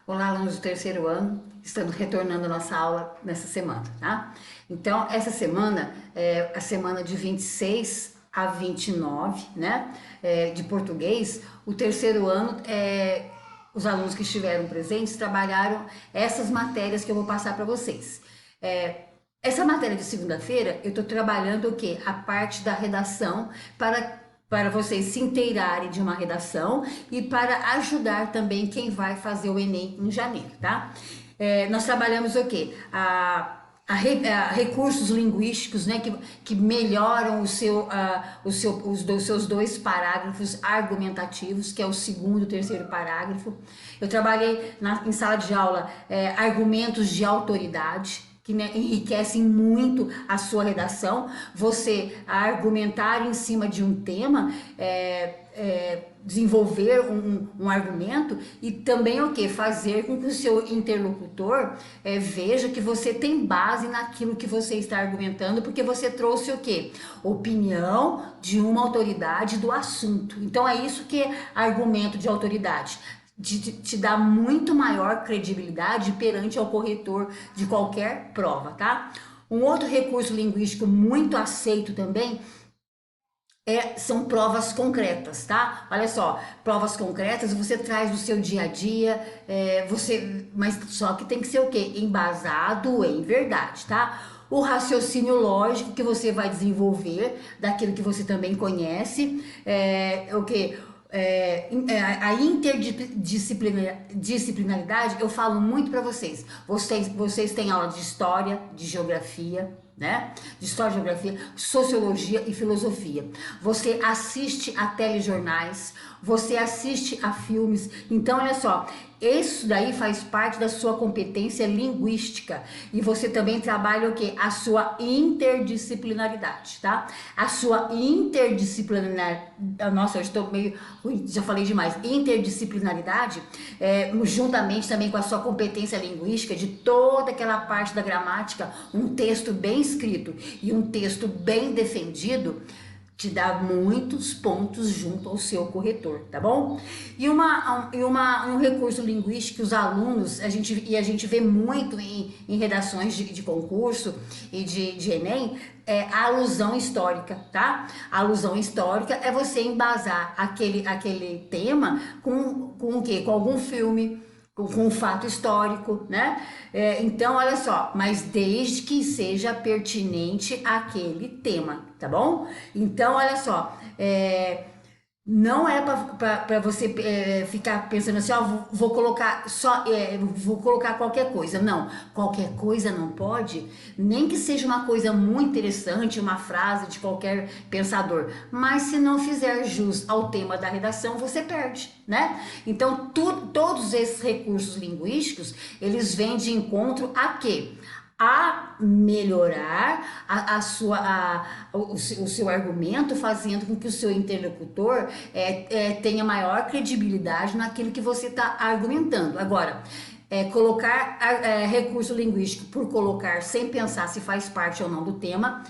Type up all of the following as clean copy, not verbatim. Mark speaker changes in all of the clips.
Speaker 1: Olá, alunos do terceiro ano, estamos retornando a nossa aula nessa semana, tá? Então, essa semana é a semana de 26 a 29, né? De português. O terceiro ano, os alunos que estiveram presentes trabalharam essas matérias que eu vou passar para vocês. Essa matéria de segunda-feira, eu estou trabalhando o quê? A parte da redação para vocês se inteirarem de uma redação e para ajudar também quem vai fazer o Enem em janeiro, tá? Nós trabalhamos o quê? A recursos linguísticos, né, que melhoram os seus dois parágrafos argumentativos, que é o segundo e o terceiro parágrafo. Eu trabalhei em sala de aula argumentos de autoridade, que, né, enriquecem muito a sua redação. Você argumentar em cima de um tema, desenvolver um argumento e também o que? Fazer com que o seu interlocutor veja que você tem base naquilo que você está argumentando, porque você trouxe o que? Opinião de uma autoridade do assunto. Então é isso que é argumento de autoridade. Te dá muito maior credibilidade perante ao corretor de qualquer prova, tá? Um outro recurso linguístico muito aceito também são provas concretas, tá? Olha só, provas concretas você traz do seu dia a dia, mas só que tem que ser o quê? Embasado em verdade, tá? O raciocínio lógico que você vai desenvolver daquilo que você também conhece, o quê? A interdisciplinaridade, eu falo muito para vocês. Vocês têm aula de história, de geografia, né? De história, geografia, sociologia e filosofia. Você assiste a telejornais, você assiste a filmes. Então, olha só, isso daí faz parte da sua competência linguística. E você também trabalha o quê? A sua interdisciplinaridade, tá? A sua interdisciplinaridade. Nossa, eu estou meio. Já falei demais. Interdisciplinaridade, juntamente também com a sua competência linguística, de toda aquela parte da gramática, um texto bem escrito e um texto bem defendido, te dá muitos pontos junto ao seu corretor, tá bom? E um recurso linguístico que os alunos, a gente vê muito em redações de concurso e de Enem, é a alusão histórica, tá? A alusão histórica é você embasar aquele tema com o quê? Com algum filme, com um fato histórico, né? Então, olha só, mas desde que seja pertinente àquele tema, tá bom? Então, olha só, não é para você ficar pensando assim, ó, vou colocar vou colocar qualquer coisa. Não, qualquer coisa não pode, nem que seja uma coisa muito interessante, uma frase de qualquer pensador. Mas se não fizer jus ao tema da redação, você perde, né? Então, todos esses recursos linguísticos, eles vêm de encontro a quê? A melhorar o seu argumento, fazendo com que o seu interlocutor tenha maior credibilidade naquilo que você está argumentando. Agora, colocar recurso linguístico por colocar sem pensar se faz parte ou não do tema,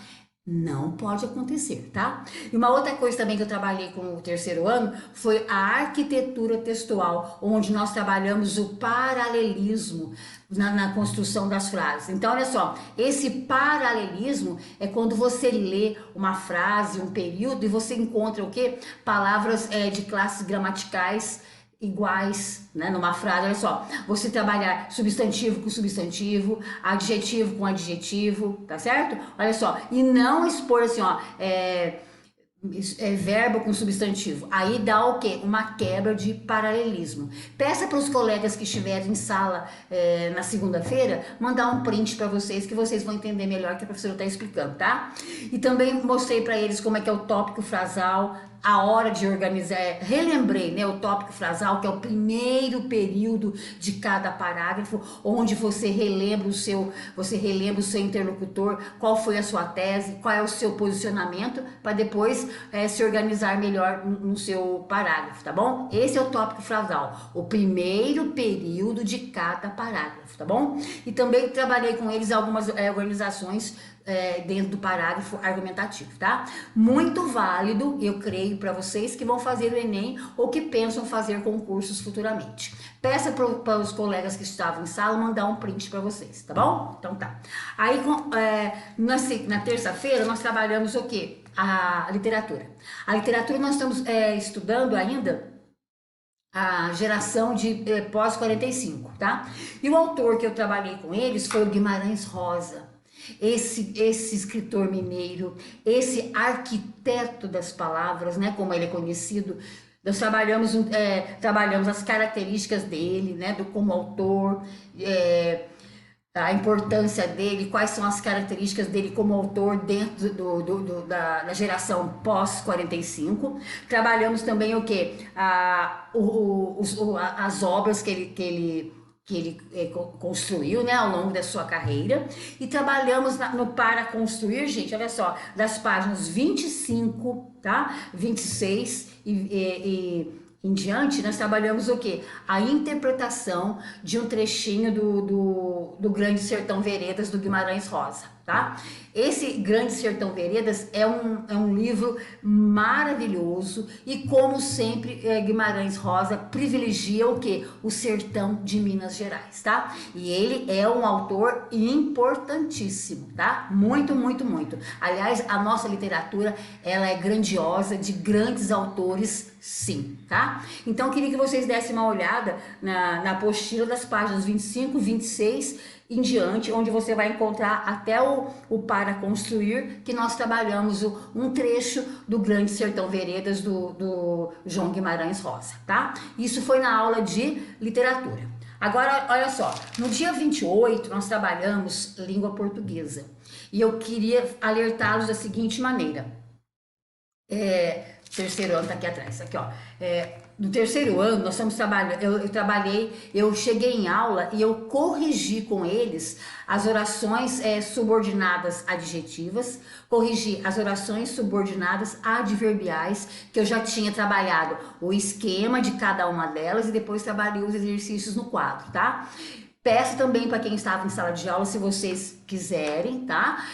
Speaker 1: não pode acontecer, tá? E uma outra coisa também que eu trabalhei com o terceiro ano foi a arquitetura textual, onde nós trabalhamos o paralelismo na construção das frases. Então, olha só, esse paralelismo é quando você lê uma frase, um período, e você encontra o quê? Palavras de classes gramaticais iguais, né, numa frase. Olha só, você trabalhar substantivo com substantivo, adjetivo com adjetivo, tá certo? Olha só, e não expor assim, ó, verbo com substantivo. Aí dá o quê? Uma quebra de paralelismo. Peça para os colegas que estiverem em sala na segunda-feira mandar um print para vocês, que vocês vão entender melhor que a professora está explicando, tá? E também mostrei para eles como é que é o tópico frasal, a hora de organizar, relembrei, né, o tópico frasal, que é o primeiro período de cada parágrafo, onde você relembra o seu interlocutor, qual foi a sua tese, qual é o seu posicionamento, para depois se organizar melhor no seu parágrafo, tá bom? Esse é o tópico frasal, o primeiro período de cada parágrafo, tá bom? E também trabalhei com eles algumas organizações dentro do parágrafo argumentativo, tá? Muito válido, eu creio, para vocês que vão fazer o Enem ou que pensam fazer concursos futuramente. Peça para os colegas que estavam em sala mandar um print para vocês, tá bom? Então tá. Aí, na terça-feira, nós trabalhamos o quê? A literatura. A literatura nós estamos estudando ainda a geração de pós-45, tá? E o autor que eu trabalhei com eles foi o Guimarães Rosa. Esse escritor mineiro, esse arquiteto das palavras, né, como ele é conhecido, nós trabalhamos as características dele, né, como autor, a importância dele, quais são as características dele como autor dentro da geração pós-45. Trabalhamos também o que? As obras que ele construiu, né, ao longo da sua carreira, e trabalhamos no Para Construir, gente, olha só, das páginas 25, tá, 26 e em diante, nós trabalhamos o quê? A interpretação de um trechinho do Grande Sertão Veredas, do Guimarães Rosa, tá? Esse Grande Sertão Veredas é um livro maravilhoso e, como sempre, Guimarães Rosa privilegia o quê? O sertão de Minas Gerais, tá? E ele é um autor importantíssimo, tá? Muito, muito, muito. Aliás, a nossa literatura, ela é grandiosa, de grandes autores, sim, tá? Então, eu queria que vocês dessem uma olhada na apostila das páginas 25, 26 em diante, onde você vai encontrar até o Para Construir, que nós trabalhamos um trecho do Grande Sertão Veredas do João Guimarães Rosa, tá? Isso foi na aula de literatura. Agora, olha só, no dia 28 nós trabalhamos língua portuguesa, e eu queria alertá-los da seguinte maneira. Terceiro ano tá aqui atrás, aqui ó. No terceiro ano nós estamos trabalhando, eu cheguei em aula e eu corrigi com eles as orações subordinadas adjetivas, corrigi as orações subordinadas adverbiais, que eu já tinha trabalhado o esquema de cada uma delas e depois trabalhei os exercícios no quadro, tá? Peço também para quem estava em sala de aula, se vocês quiserem, tá?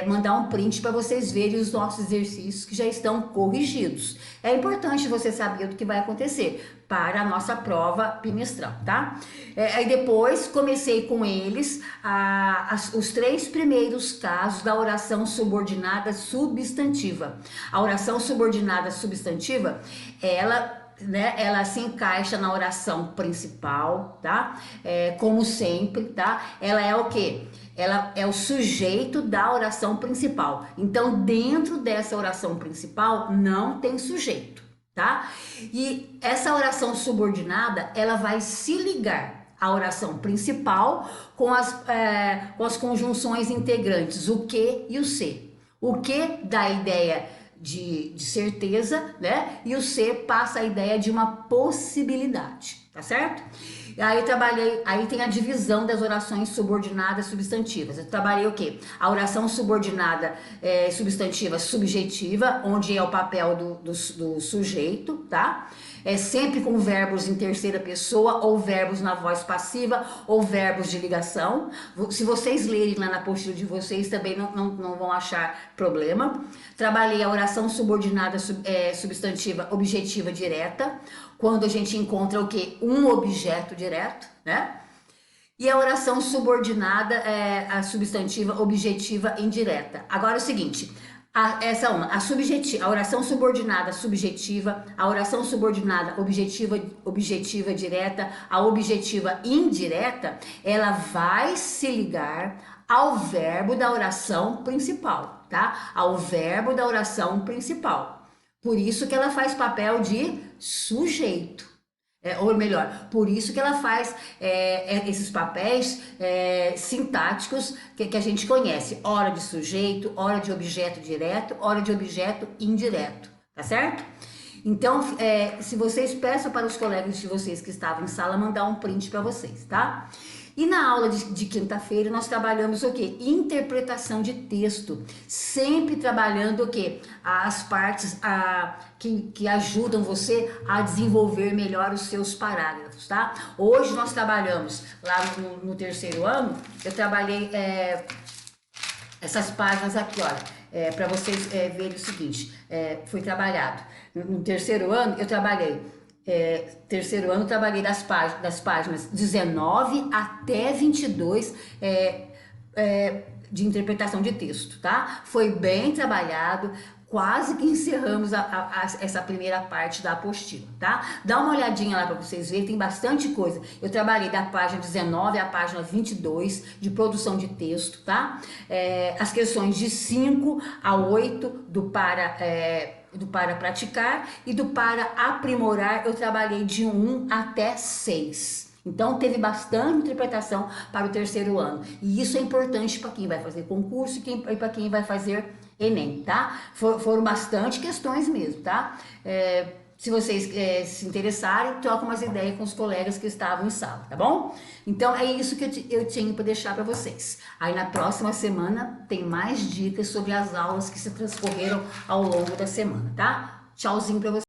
Speaker 1: Mandar um print para vocês verem os nossos exercícios que já estão corrigidos. É importante você saber do que vai acontecer para a nossa prova bimestral, tá? Aí depois comecei com eles os 3 primeiros casos da oração subordinada substantiva. A oração subordinada substantiva, ela se encaixa na oração principal, tá? Como sempre, tá? Ela é o quê? Ela é o sujeito da oração principal. Então, dentro dessa oração principal, não tem sujeito, tá? E essa oração subordinada, ela vai se ligar à oração principal com as conjunções integrantes, o que e o se. O que dá a ideia de certeza, né? E o se passa a ideia de uma possibilidade, tá certo? Aí tem a divisão das orações subordinadas substantivas. Eu trabalhei o quê? A oração subordinada substantiva subjetiva, onde é o papel do sujeito, tá? Sempre com verbos em terceira pessoa, ou verbos na voz passiva, ou verbos de ligação. Se vocês lerem lá na apostila de vocês, também não vão achar problema. Trabalhei a oração subordinada substantiva objetiva direta, quando a gente encontra o quê? Um objeto direto, né? E a oração subordinada a substantiva objetiva indireta. Agora é o seguinte, a oração subordinada subjetiva, a oração subordinada objetiva direta, a objetiva indireta, ela vai se ligar ao verbo da oração principal, tá? Ao verbo da oração principal. Por isso que ela faz papel de sujeito. Ou melhor, por isso que ela faz esses papéis sintáticos que a gente conhece. Hora de sujeito, hora de objeto direto, hora de objeto indireto, tá certo? Então, se vocês peçam para os colegas de vocês que estavam em sala mandar um print para vocês, tá? E na aula de quinta-feira nós trabalhamos o quê? Interpretação de texto, sempre trabalhando o quê? As partes que ajudam você a desenvolver melhor os seus parágrafos, tá? Hoje nós trabalhamos, lá no terceiro ano, eu trabalhei Essas páginas aqui, olha, para vocês verem o seguinte, foi trabalhado. No terceiro ano, eu trabalhei. Das páginas 19 até 22 de interpretação de texto, tá? Foi bem trabalhado, quase que encerramos essa primeira parte da apostila, tá? Dá uma olhadinha lá para vocês verem, tem bastante coisa. Eu trabalhei da página 19 à página 22 de produção de texto, tá? As questões de 5 a 8 do para praticar e do para aprimorar, eu trabalhei de 1 até 6. Então, teve bastante interpretação para o terceiro ano. E isso é importante para quem vai fazer concurso e para quem vai fazer Enem, tá? Foram bastante questões mesmo, tá? Se vocês se interessarem, trocam umas ideias com os colegas que estavam em sala, tá bom? Então, é isso que eu tinha para deixar para vocês. Aí, na próxima semana, tem mais dicas sobre as aulas que se transcorreram ao longo da semana, tá? Tchauzinho para vocês.